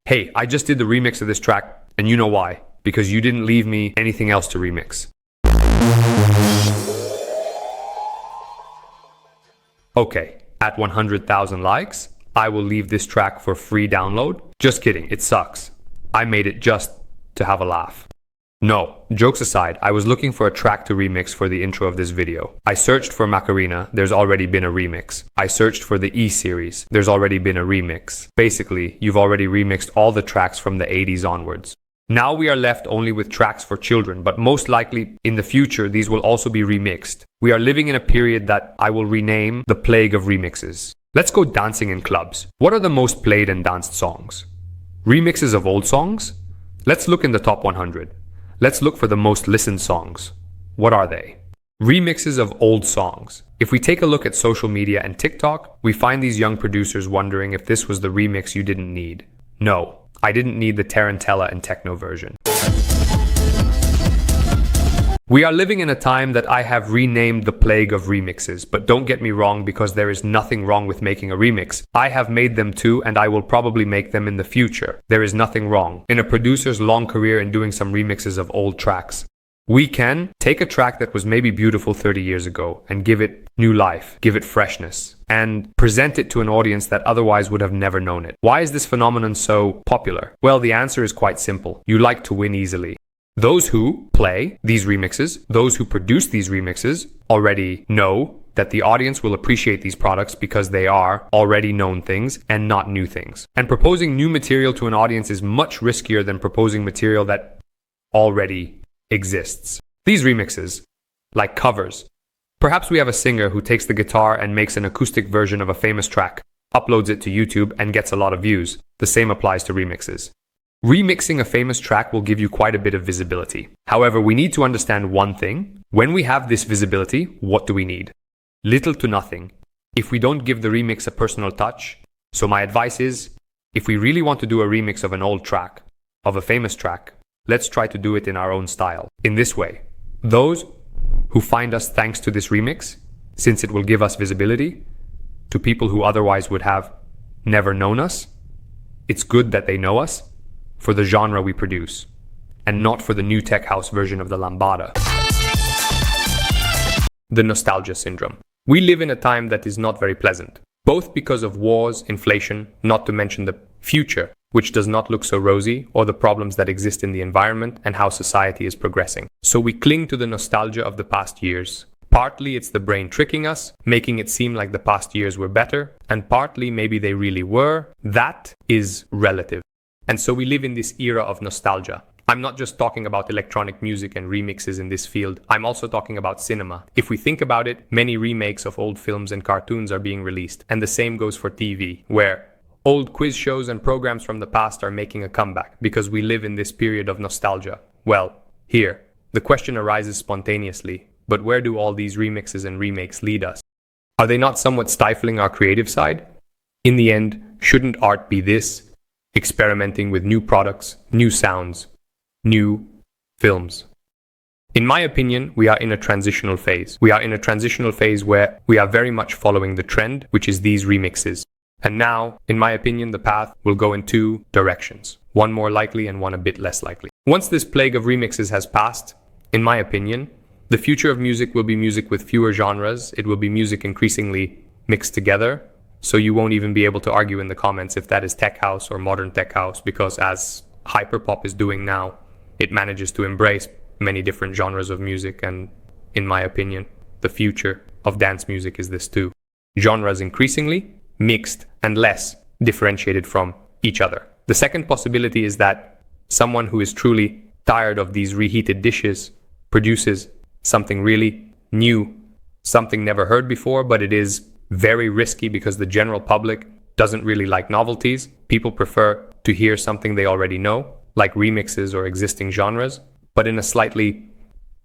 Hey, I just did the remix of this track, and you know why. Because you didn't leave me anything else to remix. Okay, at 100,000 likes, I will leave this track for free download. Just kidding, it sucks. I made it just to have a laugh. No, jokes aside, I was looking for a track to remix for the intro of this video. I searched for Macarena, there's already been a remix. I searched for the E-series, there's already been a remix. Basically, you've already remixed all the tracks from the 80s onwards. Now we are left only with tracks for children, but most likely in the future these will also be remixed. We are living in a period that I will rename the plague of remixes. Let's go dancing in clubs. What are the most played and danced songs? Remixes of old songs? Let's look in the top 100. Let's look for the most listened songs. What are they? Remixes of old songs. If we take a look at social media and TikTok, we find these young producers wondering if this was the remix you didn't need. No, I didn't need the tarantella and techno version. We are living in a time that I have renamed the plague of remixes, but don't get me wrong, because there is nothing wrong with making a remix. I have made them too, and I will probably make them in the future. There is nothing wrong in a producer's long career in doing some remixes of old tracks. We can take a track that was maybe beautiful 30 years ago and give it new life, give it freshness, and present it to an audience that otherwise would have never known it. Why is this phenomenon so popular? Well, the answer is quite simple. You like to win easily. Those who play these remixes, those who produce these remixes, already know that the audience will appreciate these products because they are already known things and not new things. And proposing new material to an audience is much riskier than proposing material that already exists. These remixes, like covers, perhaps we have a singer who takes the guitar and makes an acoustic version of a famous track, uploads it to YouTube and gets a lot of views. The same applies to remixes. Remixing a famous track will give you quite a bit of visibility. However, we need to understand one thing. When we have this visibility, what do we need? Little to nothing. If we don't give the remix a personal touch. So my advice is, if we really want to do a remix of an old track, of a famous track, let's try to do it in our own style. In this way, those who find us thanks to this remix, since it will give us visibility, to people who otherwise would have never known us, it's good that they know us for the genre we produce, and not for the new tech house version of the lambada. The nostalgia syndrome. We live in a time that is not very pleasant, both because of wars, inflation, not to mention the future, which does not look so rosy, or the problems that exist in the environment and how society is progressing. So we cling to the nostalgia of the past years. Partly it's the brain tricking us, making it seem like the past years were better, and partly maybe they really were. That is relative. And so we live in this era of nostalgia. I'm not just talking about electronic music and remixes in this field, I'm also talking about cinema. If we think about it, many remakes of old films and cartoons are being released, and the same goes for TV, where old quiz shows and programs from the past are making a comeback, because we live in this period of nostalgia. Well, here, the question arises spontaneously, but where do all these remixes and remakes lead us? Are they not somewhat stifling our creative side? In the end, shouldn't art be this? Experimenting with new products, new sounds, new films. In my opinion, we are in a transitional phase. We are in a transitional phase where we are very much following the trend, which is these remixes. And now, in my opinion, the path will go in two directions. One more likely and one a bit less likely. Once this plague of remixes has passed, in my opinion, the future of music will be music with fewer genres. It will be music increasingly mixed together. So you won't even be able to argue in the comments if that is tech house or modern tech house, because as hyperpop is doing now, it manages to embrace many different genres of music, and in my opinion, the future of dance music is this too. Genres increasingly mixed and less differentiated from each other. The second possibility is that someone who is truly tired of these reheated dishes produces something really new, something never heard before, but it is very risky because the general public doesn't really like novelties. People prefer to hear something they already know, like remixes or existing genres, but in a slightly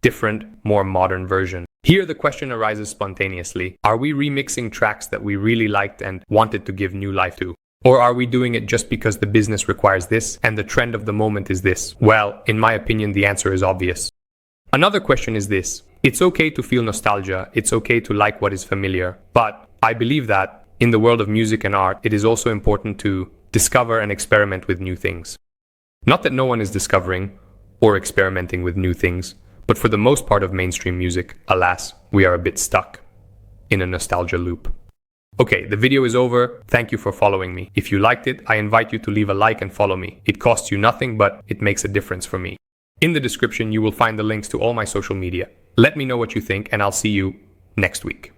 different, more modern version. Here the question arises spontaneously. Are we remixing tracks that we really liked and wanted to give new life to? Or are we doing it just because the business requires this and the trend of the moment is this? Well, in my opinion, the answer is obvious. Another question is this. It's okay to feel nostalgia, it's okay to like what is familiar, but I believe that in the world of music and art, it is also important to discover and experiment with new things. Not that no one is discovering or experimenting with new things, but for the most part of mainstream music, alas, we are a bit stuck in a nostalgia loop. Okay, the video is over. Thank you for following me. If you liked it, I invite you to leave a like and follow me. It costs you nothing, but it makes a difference for me. In the description, you will find the links to all my social media. Let me know what you think, and I'll see you next week.